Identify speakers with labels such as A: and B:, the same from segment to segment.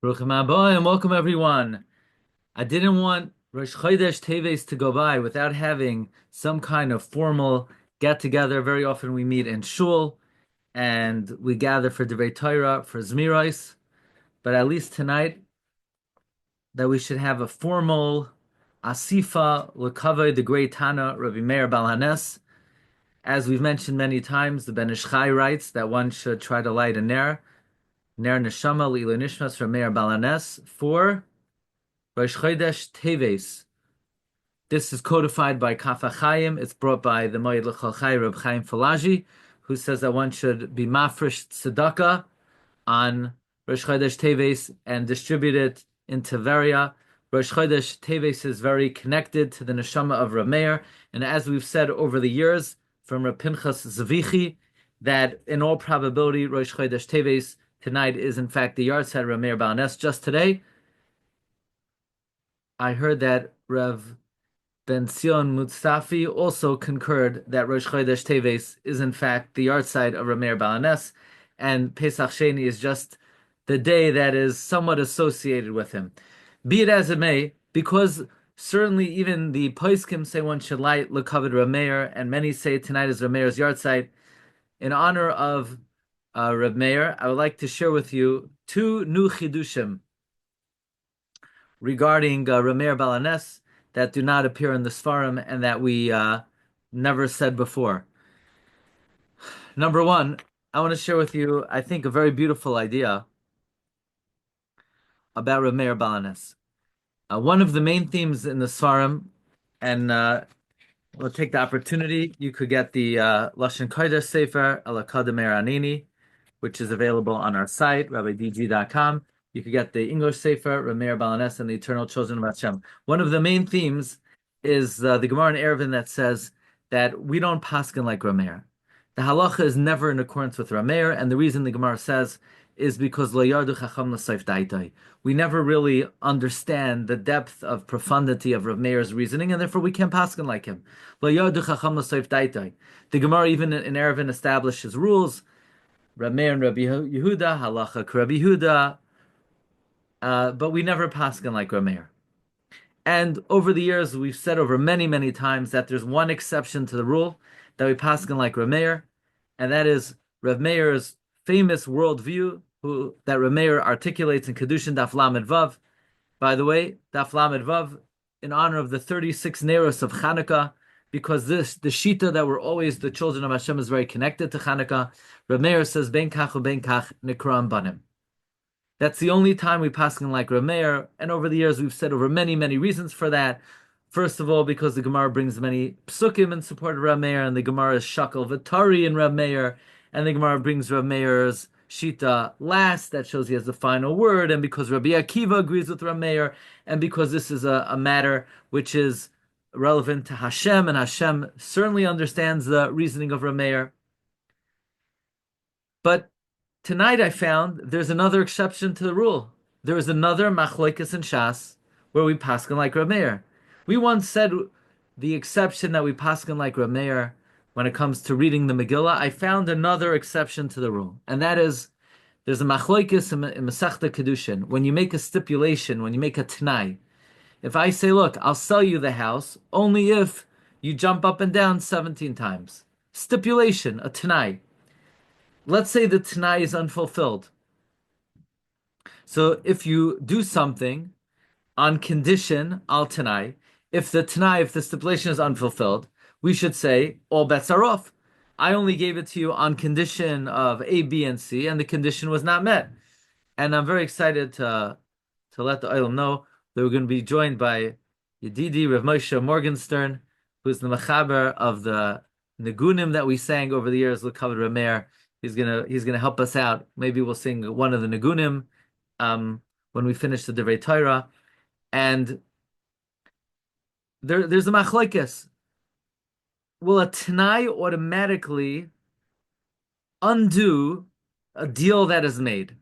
A: Baruchim Abba, and welcome everyone. I didn't want Rosh Chodesh Teves to go by without having some kind of formal get together. Very often we meet in shul and we gather for Divrei Torah, for Zmiros, but at least tonight that we should have a formal Asifa L'Kavod, the great Tana, Rabbi Meir Baal Haness. As we've mentioned many times, the Ben Ish Chai writes that one should try to light a Ner Neshama L'Ilui Nishmas from Meir Baal Haness for Rosh Chodesh Teves. This is codified by Kaf HaChaim. It's brought by the Moed L'Chol Chai, Reb Chaim Falaji, who says that one should be mafresh tzedakah on Rosh Chodesh Teves and distribute it in Tiveria. Rosh Chodesh Teves is very connected to the neshama of Rabbi Meir, and as we've said over the years from Reb Pinchas Zavichi, that in all probability Rosh Chodesh Teves tonight is in fact the Yahrtzeit of Rabbi Meir Baal Haness. Just today, I heard that Rev Ben Zion Mustafi also concurred that Rosh Chodesh Teves is in fact the Yahrtzeit of Rabbi Meir Baal Haness, and Pesach Sheni is just the day that is somewhat associated with him. Be it as it may, because certainly even the Poskim say one should light L'Kavod Rabbi Meir, and many say tonight is Rabbi Meir's Yahrtzeit. In honor of Rabbi Meir, I would like to share with you two new chidushim regarding Rabbi Meir Baal Haness that do not appear in the Sfarim and that we never said before. Number one, I want to share with you, I think, a very beautiful idea about Rabbi Meir Baal Haness. One of the main themes in the Sfarim, and we'll take the opportunity, you could get the Lashon Kodesh Sefer, Alakad Meir Anini, which is available on our site, rabbidg.com. You could get the English Sefer, Rabbi Meir Baal Haness, and the Eternal Children of Hashem. One of the main themes is the Gemara in Eruvin that says that we don't paskin like Rabbi Meir. The halacha is never in accordance with Rabbi Meir, and the reason the Gemara says is because lo yardu chacham l'soif daitai. We never really understand the depth of profundity of Rabbi Meir's reasoning, and therefore we can't paskin like him. Lo yardu chacham l'soif daitai. The Gemara even in Eruvin establishes rules. Rabbi Meir and Rabbi Yehuda, halacha Rabbi Yehuda, but we never paskin like Rabbi Meir. And over the years, we've said over many, many times that there's one exception to the rule that we paskin like Rabbi Meir, and that is Rabbi Meir's famous worldview that Rabbi Meir articulates in Kedushin Daf Lamed Vav. By the way, Daf Lamed Vav, in honor of the 36 Neros of Chanukah, because the Shita that we're always the children of Hashem is very connected to Chanukah. Rabbi Meir says, Ben kach ben kach nikram banim. That's the only time we paskin like Rabbi Meir, and over the years we've said over many, many reasons for that. First of all, because the Gemara brings many psukim in support of Rabbi Meir, and the Gemara is shakal v'tari in Rabbi Meir, and the Gemara brings Rabbi Meir's shita last, that shows he has the final word, and because Rabbi Akiva agrees with Rabbi Meir, and because this is a matter which is relevant to Hashem, and Hashem certainly understands the reasoning of Rabbi Meir. But tonight I found there's another exception to the rule. There is another machlokes in Shas where we paskin like Rabbi Meir. We once said the exception that we paskin like Rabbi Meir when it comes to reading the Megillah. I found another exception to the rule, and that is there's a machlokes in Masechta Kedushin. When you make a stipulation, when you make a t'nai, if I say, look, I'll sell you the house only if you jump up and down 17 times. Stipulation, a t'nai. Let's say the t'nai is unfulfilled. So if you do something on condition, al t'nai, if the stipulation is unfulfilled, we should say, all bets are off. I only gave it to you on condition of A, B, and C, and the condition was not met. And I'm very excited to let the Olam know that we're going to be joined by Yedidi Rav Moshe Morgenstern, who's the mechaber of the Negunim that we sang over the years, L'Kavod Rabbi Meir. He's gonna help us out. Maybe we'll sing one of the Negunim when we finish the Divrei Torah. And there's a machlokes. Will a t'nai automatically undo a deal that is made?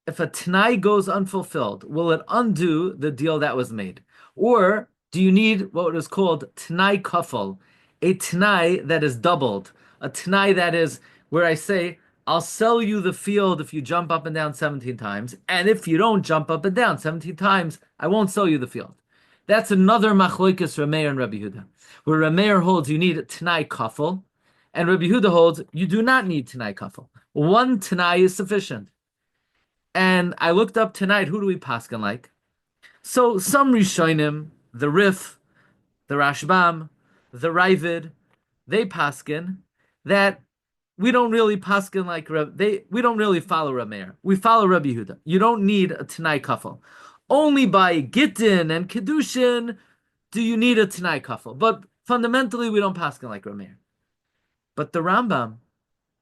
A: If a t'nai goes unfulfilled, will it undo the deal that was made? Or do you need what is called t'nai kafel, a t'nai that is doubled, a t'nai that is where I say, I'll sell you the field if you jump up and down 17 times, and if you don't jump up and down 17 times, I won't sell you the field. That's another machlokes Rabbi Meir and Rabbi Yehuda, where Rabbi Meir holds you need Tanai kafel, and Rabbi Yehuda holds you do not need Tanai kafel. One Tanai is sufficient. And I looked up tonight, who do we paskin like? So some Rishonim, the Rif, the Rashbam, the Ravid, they paskin that we don't really paskin like we don't really follow Rabbi Meir. We follow Rabbi Yehuda. You don't need a Tanai kafel. Only by Gittin and Kedushin do you need a Tanai kafel. But fundamentally, we don't paskin like Rabbi Meir. But the Rambam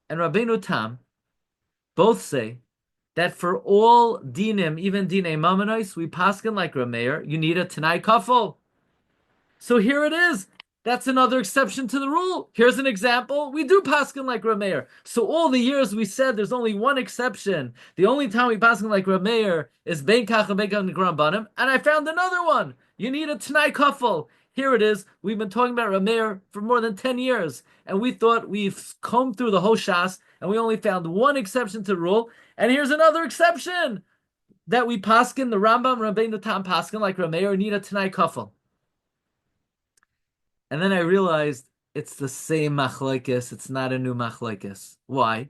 A: and Rabbeinu Tam both say that for all dinim, even dinei mamanois, we paskin like Rabbi Meir, you need a Tanai kafel. So here it is. That's another exception to the rule. Here's an example. We do paskin like Rabbi Meir. So all the years we said there's only one exception. The only time we paskin like Rabbi Meir is bein kach and bein kach banim, and I found another one. You need a Tanai kafel. Here it is. We've been talking about Rabbi Meir for more than 10 years, and we thought we've combed through the whole shas, and we only found one exception to the rule. And here's another exception that we paskin, the Rambam, Rabbeinu Tam paskin like Rabbi Meir, need a Tanai kafel. And then I realized it's the same machlokes. It's not a new machlokes. Why?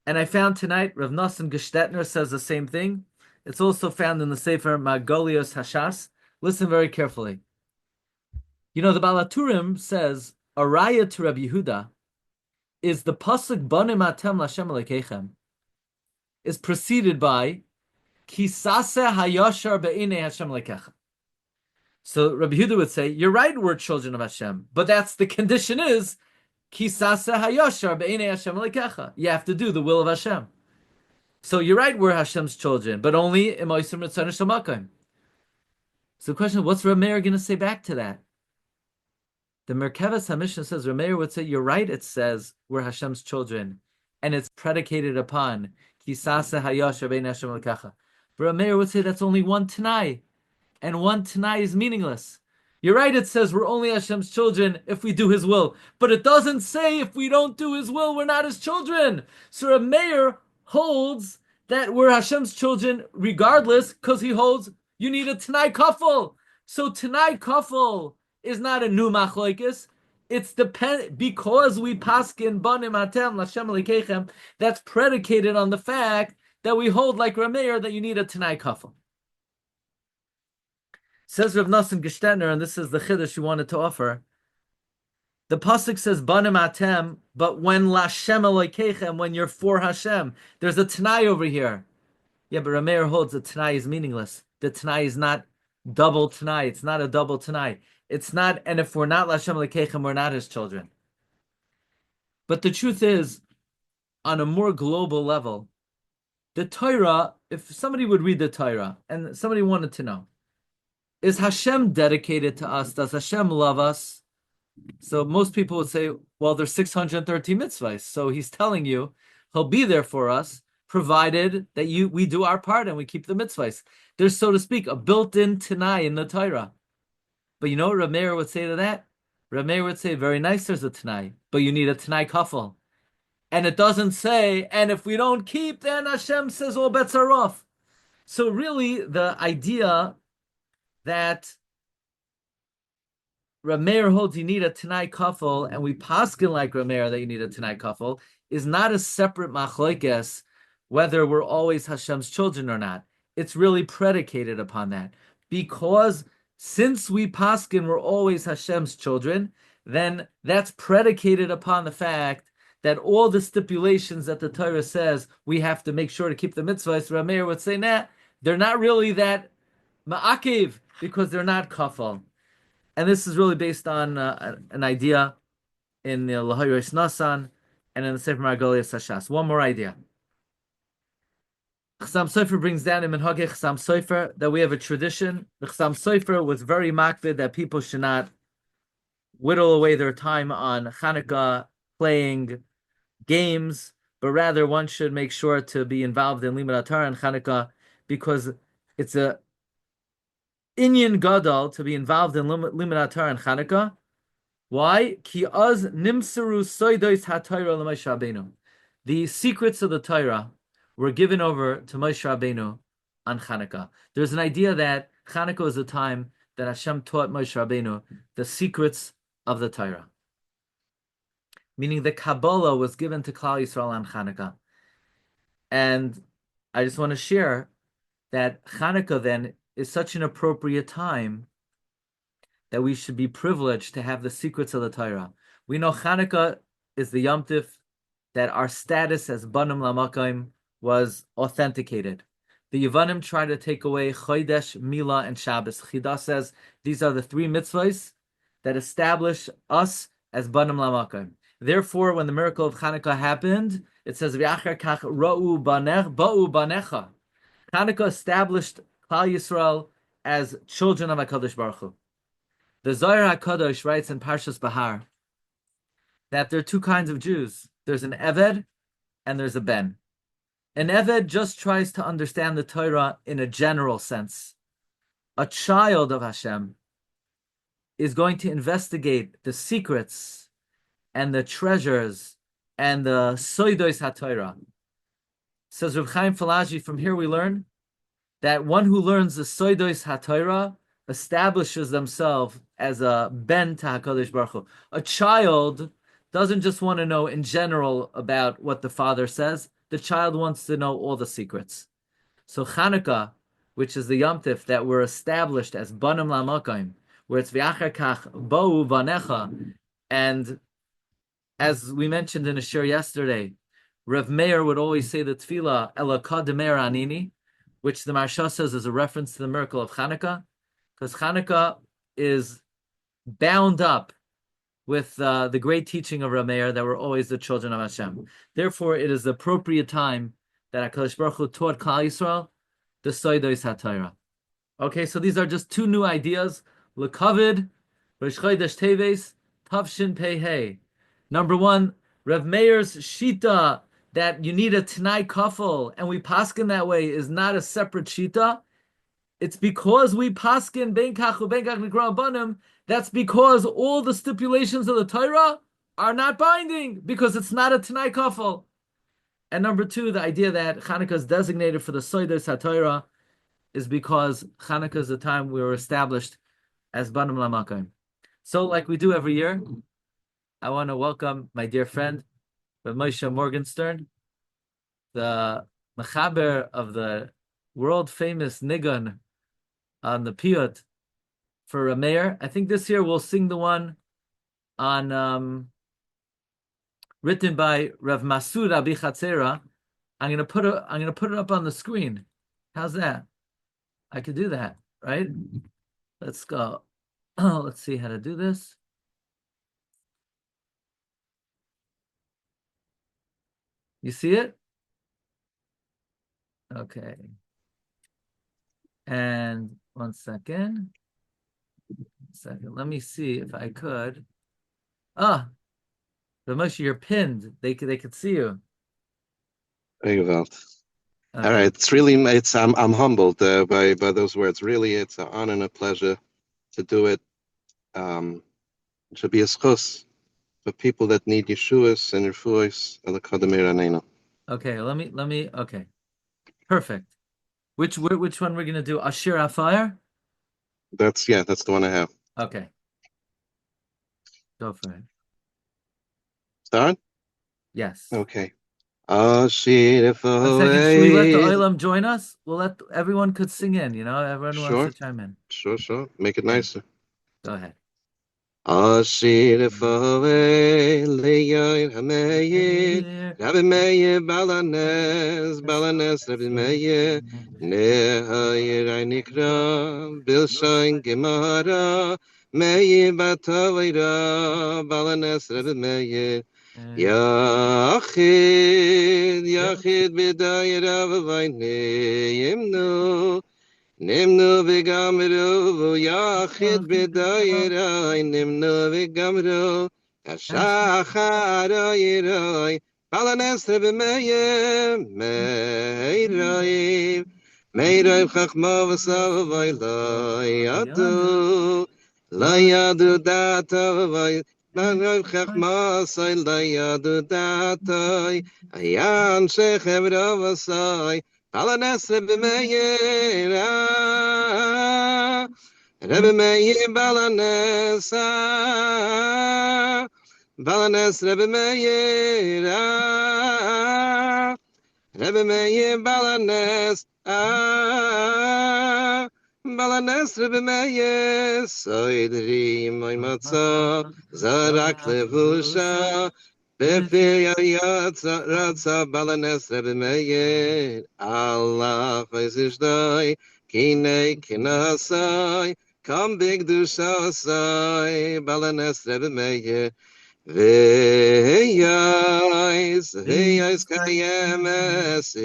A: And I found tonight Rav Nosson Gestetner says the same thing. It's also found in the Sefer Magolios Hashas. Listen very carefully. You know, the Baal HaTurim says a raya to Rabbi Yehuda is the pasuk Banim Atem Lashem Elokeichem is preceded by Kisase Hayashar Be'inei Hashem Elokeichem. So Rabbi Yehuda would say, you're right, we're children of Hashem, but that's the condition is, Kisasa hayashar be'inei Hashem lekecha. You have to do the will of Hashem. So you're right, we're Hashem's children, but only imoisim ritzon shamakim. So the question, what's Rabbi Meir going to say back to that? The Merkavas HaMishnah says, Rabbi Meir would say, you're right, it says we're Hashem's children, and it's predicated upon Kisasa hayashar be'inei Hashem lekecha. But Rabbi Meir would say that's only one Tanai. And one Tanai is meaningless. You're right, it says we're only Hashem's children if we do His will. But it doesn't say if we don't do His will, we're not His children. So Rabbi Meir holds that we're Hashem's children regardless, because he holds you need a Tanai kafel. So Tanai kafel is not a new machlokes. It's because we paskin banim atem lashem lekeichem. That's predicated on the fact that we hold like Rabbi Meir that you need a Tanai kafel. Says Rav Nosson Gestetner, and this is the chiddush you wanted to offer. The pasuk says banim atem, but when lashem elokeichem, when you're for Hashem, there's a Tanai over here. Yeah, but Rabbi Meir holds the Tanai is meaningless. The Tanai is not double Tanai. It's not a double Tanai. It's not, and if we're not lashem elokeichem, we're not His children. But the truth is, on a more global level, the Torah, if somebody would read the Torah, and somebody wanted to know, is Hashem dedicated to us? Does Hashem love us? So most people would say, well, there's 613 mitzvahs. So He's telling you He'll be there for us, provided that we do our part and we keep the mitzvahs. There's, so to speak, a built-in Tanai in the Torah. But you know what Rabbi Meir would say to that? Rabbi Meir would say, very nice, there's a Tanai, but you need a Tanai kafel. And it doesn't say, and if we don't keep, then Hashem says all bets are off. So really, the idea that Rabbi Meir holds you need a Tanai kafel, and we paskin like Rabbi Meir that you need a Tanai kafel, is not a separate machlokes whether we're always Hashem's children or not. It's really predicated upon that. Because since we paskin we're always Hashem's children, then that's predicated upon the fact that all the stipulations that the Torah says we have to make sure to keep the mitzvahs. Rabbi Meir would say, nah, they're not really that ma'akev, because they're not kafel. And this is really based on an idea in the Lahayros Nasan and in the Sefer Magolios Hashas. One more idea. Chassam Sofer brings down in Minhagei Chassam Sofer that we have a tradition. The Chassam Sofer was very makpid that people should not whittle away their time on Chanukah playing games, but rather one should make sure to be involved in Limud Torah and Chanukah, because it's a inyan gadol to be involved in Limud Torah and Chanukah. Why? Ki az nimseru soidos haTorah l'Moshe Rabbeinu. The secrets of the Torah were given over to Moshe Rabbeinu on Chanukah. There's an idea that Chanukah is a time that Hashem taught Moshe Rabbeinu the secrets of the Torah, meaning the Kabbalah was given to Klal Yisrael on Chanukah. And I just want to share that Chanukah then is such an appropriate time that we should be privileged to have the secrets of the Torah. We know Chanukah is the Yom Tif that our status as Banim Lamakim was authenticated. The Yevanim try to take away Chodesh, Mila, and Shabbos. Chida says these are the three mitzvahs that establish us as Banim Lamakim. Therefore, when the miracle of Chanukah happened, it says, V'achar kach ra'u ba'u banecha. Chanukah established Klal Yisrael as children of HaKadosh Baruch Hu. The Zohar HaKadosh writes in Parshas Bahar that there are two kinds of Jews. There's an Eved and there's a Ben. An Eved just tries to understand the Torah in a general sense. A child of Hashem is going to investigate the secrets and the treasures and the Soidos HaTorah. Says Reb Chaim Falaji, from here we learn that one who learns the Soidos HaTorah establishes themselves as a Ben to HaKadosh Baruch Hu. A child doesn't just want to know in general about what the father says. The child wants to know all the secrets. So Chanukah, which is the Yom Tif that were established as Banim Lamakim, where it's V'achar kach ba'u banecha, and as we mentioned in a shir yesterday, Rabbi Meir would always say the tefillah Elokah Demer Anini, which the Maharsha says is a reference to the miracle of Chanukah, because Chanukah is bound up with the great teaching of Rabbi Meir that we're always the children of Hashem. Therefore, it is the appropriate time that HaKadosh Baruch Hu taught Klal Yisrael the Soidos HaTorah. Okay, so these are just two new ideas. L'kavid, Rosh Chodesh Teves, Tavshin Pei Hey. Number one, Rav Meir's shita that you need a Tanai Kafel and we paskin that way is not a separate shita. It's because we paskin ben kachu ben kach nikra banim. That's because all the stipulations of the Torah are not binding because it's not a Tanai Kafel. And number two, the idea that Chanukah is designated for the Soidos HaTorah is because Chanukah is the time we were established as Banim Lamakim. So, like we do every year, I want to welcome my dear friend, Rabbi Moshe Morgenstern, the mechaber of the world-famous nigun on the piyut for Rabbi Meir. I think this year we'll sing the one on written by Rav Masud Abi Chatzera. I'm gonna put it up on the screen. How's that? I could do that, right? Let's go. Let's see how to do this. You see it? Okay. And 1 second. Let me see if I could. Ah, Moshe, you're pinned. They could see you.
B: Very well.
A: Okay.
B: All right. I'm humbled by those words. Really, it's an honor and a pleasure to do it. It should be a schus for people that need Yeshuas and Refuos and the Kadamir Anena.
A: Okay, let me. Okay, perfect. Which one we're gonna do? Ashir Afire?
B: That's the one I have.
A: Okay, go for it.
B: Start?
A: Yes.
B: Okay. Ashir Afire.
A: 1 second. Should we let the Olam join us? We'll let everyone could sing in. Everyone wants to chime in.
B: Sure. Make it nicer.
A: Go ahead.
B: Ashir Afare Le'Yair HaMeir Rabbi Meir Haness Rabbi Meir Ne'Hayir Nikra Bilshain Gemara Meir Batavira Haness Rabbi Meir Yachid B'Dayir Avavayne Nimnu v'gamru yachid b'dayrai nimnu v'gamru kashachar yirai balanes Rebbi Meir chachma v'savai la yadu data Chachmasai Layadudatoi, Ayan Shechem Ravasai, Balanes Rebbi Meir, Rebbi Meir Balanes, Balanes Rebbi Meir, Rebbi Meir Balanes, Balanes Rebbi Meir, Soidri Moy Matzah, Zarak Levusha, Befir Yahrtzeit Balanes Rebbi Meir, Allah Chayzishdai, Kinei Kinasai, Kam Big Dushasai, Balanes Rebbi Meir, Veyais Kayemes,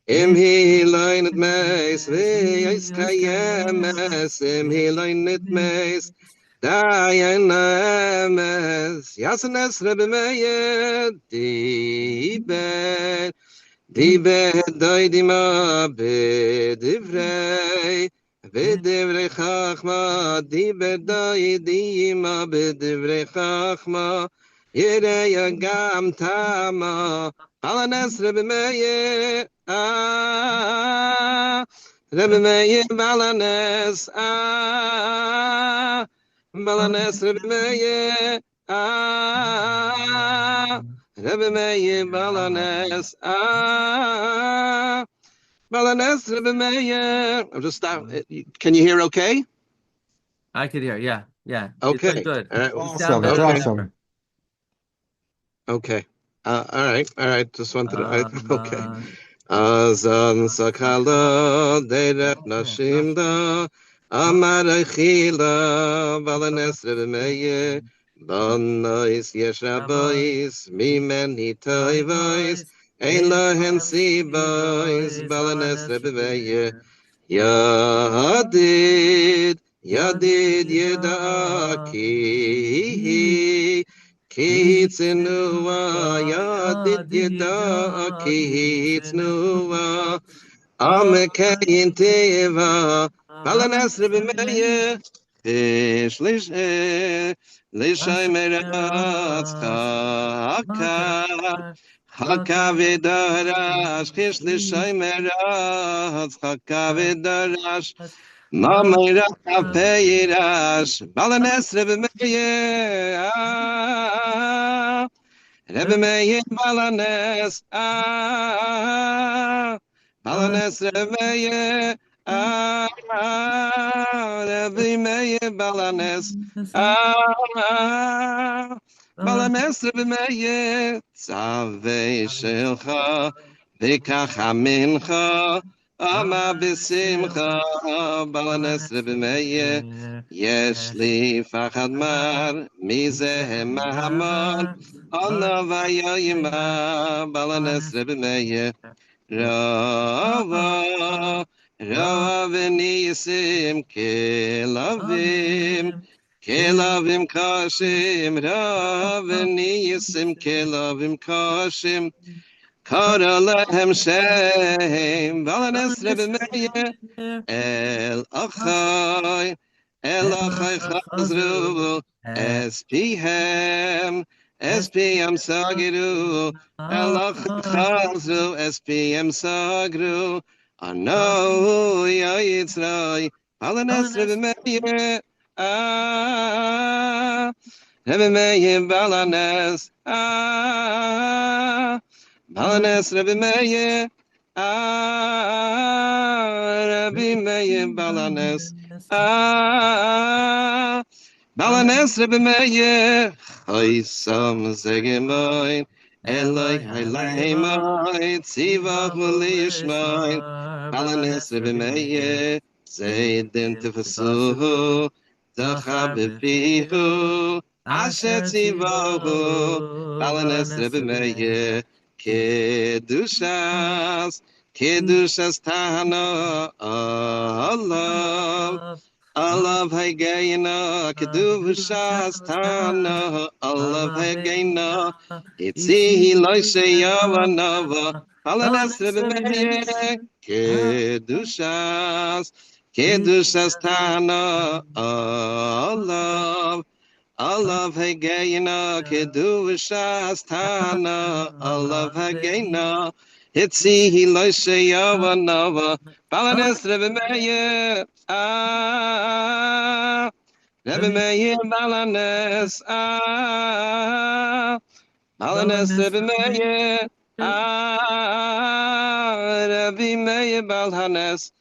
B: Imhi Loinet Meis, Veyais Kayemes, Imhi Loinet Meis, Dayan Emes, Yasanes Rebbi Meir, Dibed Doidima Bedivrei, Bedivrei Chachma, Dibed Doidima Bedivrei Chachma, Yirei Agam Tama, Balanes Rebbi Meir, Rebbi Meir Balanes, Balanes Rebbi Meir, Rebbi Meir Balanes, Balanes Rebbi Meir. I'm just stop. Can you hear okay?
A: I could hear, yeah.
B: Okay.
A: It's good.
B: All right.
A: You sound
C: Awesome.
A: better
C: It's
A: than
C: awesome.
A: ever.
B: Okay. All right. Just wanted to. Okay.
A: Uh,
B: Azan sakala derech nashim da amar achila balanes Rebbi Meir banois yesh rabois mimeni toivois ein lahen sibois balanes Rebbi Meir Yadid yedaki Kitznua, Yadid Yedaki Kitznua, Amekayin Teva, Balanes Rebbi Meir, Ish Lishai Meratz Chaka Vidarash, Ish Lishai Meratz Chaka Vidarash, Mama Peirash, Balanes Rebbi Meir, Rebbi Meir Balanes, Balanes Rebbi Meir, Rebbi Meir Balanes, Balanes Rebbi Meir, Tzavei Shelcha, V'kacha Mincha, Ama b'simcha, Balanes Rebbi Meir, Yesh li fachad mar, Mizehem mahamar, Ana v'yoyima, Balanes Rebbi Meir, Rava v'nisim kelavim kashim, Rava v'nisim kelavim kashim, Kara lehem shem, Balanes Rebbi Meir, El achai chazru, SPM sagiru, El achai chazru, SPM sagru, Anu Yahrtzeit, Balanes Rebbi Meir, Rebbi Meir Balanes, Balanes Rebbi Meir, Rebbi Meir Balanes, Balanes Rebbi Meir, Chaysam Zegemoin, Eloi Hayleimoin, Tzivach Lishmoin, Balanes Rebbi Meir, Zeidin Tifasuhu, Zacha Bepihu, Asher Tzivahu, Balanes Rebbi Meir, Kedushas Tahana, Allah Hagayna, Kedushas Tahana, Allah Hagayna, Itzi Loishe Yavanava, Balanes Rebbi Meir, Kedushas Kedushas Tana Alav Hagena Kedushas Tana Alav Hagena Hitzi Hiloishe Yavanava Balanes Rebbi Meir Rebbi Meir Balanes Balanes Rebbi Meir Rebbi Meir Balanes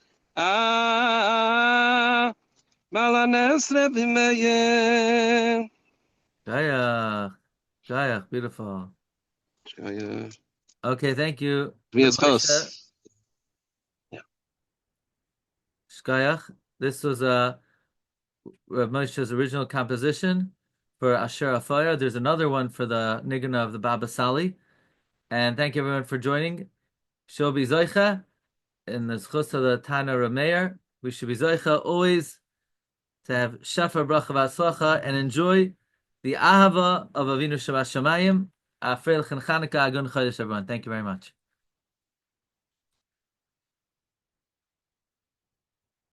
B: Balanes Rebbi Meir.
A: Shkayach, beautiful. Okay, thank you.
B: Moshe. Yeah.
A: Shkayach. This was Rav Moshe's original composition for Asher Afaya. There's another one for the Nigana of the Baba Sali. And thank you everyone for joining. Shobi Zoicha in the Zchus of the Tana Rabbi Meir. We should be Zoicha always to have Shefa Bracha V'Atzlacha and enjoy the Ahava of Avinu Shabbat Shamayim. Afreil Chanukah Agun Chodesh, everyone. Thank you very much.